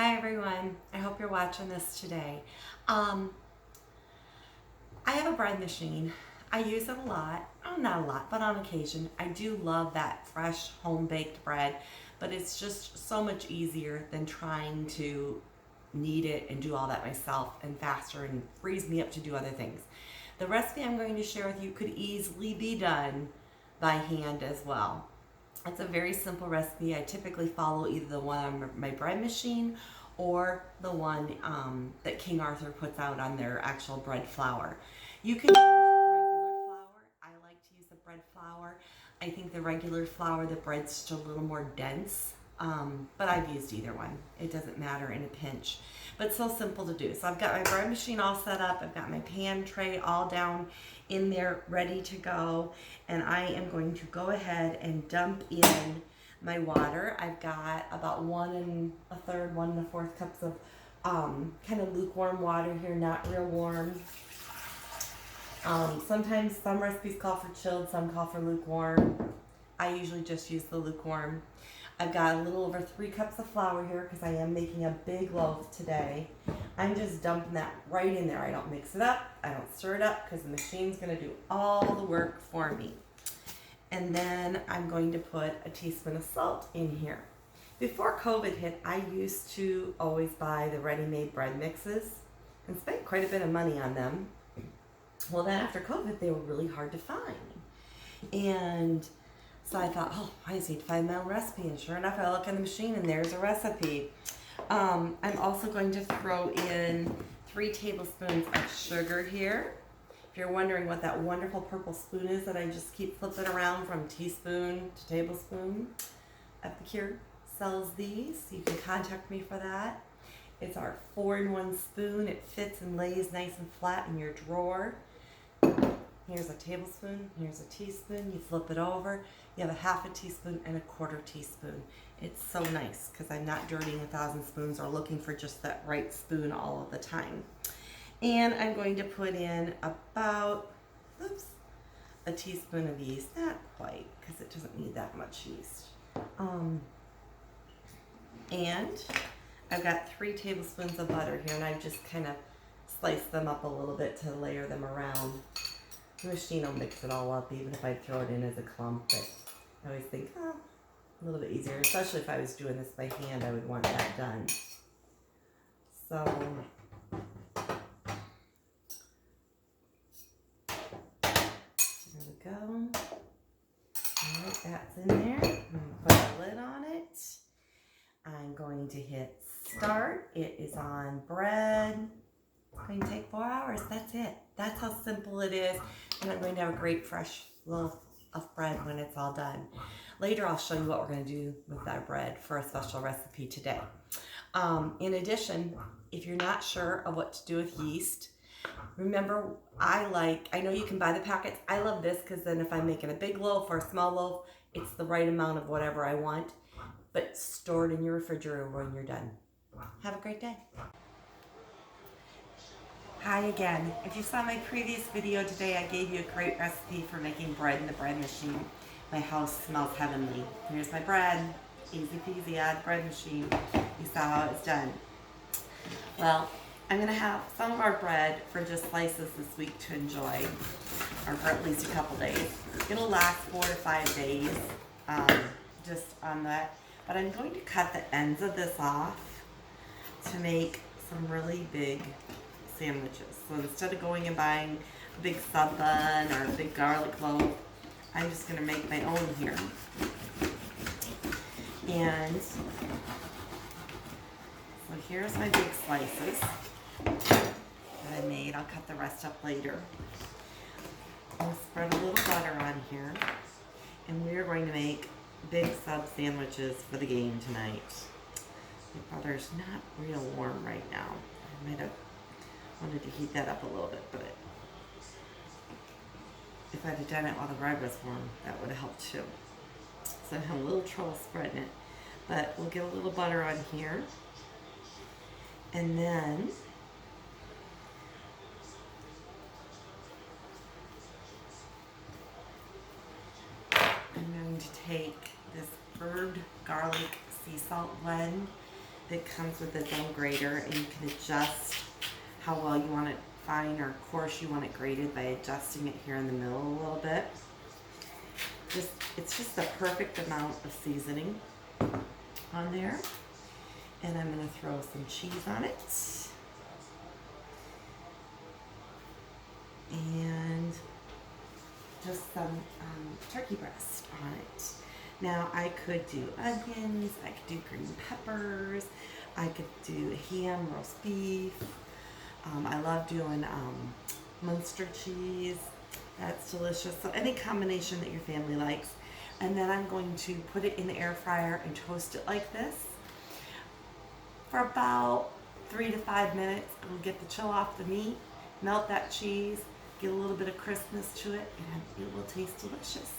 Hi everyone, I hope you're watching this today. Um, I have a bread machine. I use it a lot. Oh, not a lot, but on occasion. I do love that fresh home baked bread, but it's just so much easier than trying to knead it and do all that myself and faster and frees me up to do other things. The recipe I'm going to share with you could easily be done by hand as well. It's a very simple recipe. I typically follow either the one on my bread machine or the one that King Arthur puts out on their actual bread flour. You can use regular flour. I like to use the bread flour. I think the regular flour, the bread's just a little more dense, but I've used either one. It doesn't matter in a pinch. But so simple to do. So I've got my bread machine all set up. I've got my pan tray all down in there ready to go. And I am going to go ahead and dump in my water. I've got about 1 1/3, 1 1/4 cups of kind of lukewarm water here, not real warm. Sometimes some recipes call for chilled, some call for lukewarm. I usually just use the lukewarm. I've got a little over 3 cups of flour here because I am making a big loaf today. I'm just dumping that right in there. I don't mix it up. I don't stir it up because the machine's going to do all the work for me. And then I'm going to put a teaspoon of salt in here. Before COVID hit, I used to always buy the ready-made bread mixes and spent quite a bit of money on them. Well, then after COVID, they were really hard to find. And so I thought, oh, I just need to find my own recipe. And sure enough, I look in the machine and there's a recipe. I'm also going to throw in 3 tablespoons of sugar here. If you're wondering what that wonderful purple spoon is that I just keep flipping around from teaspoon to tablespoon, Epicure sells these. You can contact me for that. It's our 4-in-1 spoon. It fits and lays nice and flat in your drawer. Here's a tablespoon, here's a teaspoon. You flip it over, you have a 1/2 teaspoon and a 1/4 teaspoon. It's so nice because I'm not dirtying 1,000 spoons or looking for just that right spoon all of the time. And I'm going to put in about, a teaspoon of yeast. Not quite, because it doesn't need that much yeast. And I've got 3 tablespoons of butter here, and I've just kind of sliced them up a little bit to layer them around. The machine will mix it all up, even if I throw it in as a clump, but I always think, oh, a little bit easier, especially if I was doing this by hand, I would want that done. So, there we go. All right, that's in there. I'm going to put a lid on it. I'm going to hit start. It is on bread. It's going to take 4 hours. That's it. That's how simple it is. And I'm going to have a great fresh loaf of bread when it's all done. Later, I'll show you what we're going to do with that bread for a special recipe today. In addition, if you're not sure of what to do with yeast, remember, I know you can buy the packets. I love this because then if I'm making a big loaf or a small loaf, it's the right amount of whatever I want. But store it in your refrigerator when you're done. Have a great day. Hi again. If you saw my previous video today, I gave you a great recipe for making bread in the bread machine. My house smells heavenly. Here's my bread. Easy peasy out of the bread machine. You saw how it's done. Well, I'm going to have some of our bread for just slices this week to enjoy, or for at least a couple days. It'll last 4 to 5 days, just on that. But I'm going to cut the ends of this off to make some really big sandwiches. So instead of going and buying a big sub bun or a big garlic loaf, I'm just going to make my own here. And so here's my big slices that I made. I'll cut the rest up later. I'll spread a little butter on here, and we're going to make big sub sandwiches for the game tonight. My butter's not real warm right now. I might have wanted to heat that up a little bit, but if I'd have done it while the bread was warm, that would have helped too. So I have a little trouble spreading it, but we'll get a little butter on here, and then I'm going to take this herb garlic sea salt blend It comes with its own grater, and you can adjust how well you want it fine or coarse you want it grated by adjusting it here in the middle a little bit. It's just the perfect amount of seasoning on there. And I'm going to throw some cheese on it. And just some turkey breast on it. Now I could do onions, I could do green peppers, I could do ham, roast beef. I love doing Munster cheese. That's delicious. So any combination that your family likes. And then I'm going to put it in the air fryer and toast it like this for about 3 to 5 minutes. It'll get the chill off the meat, melt that cheese, get a little bit of crispness to it, and it will taste delicious.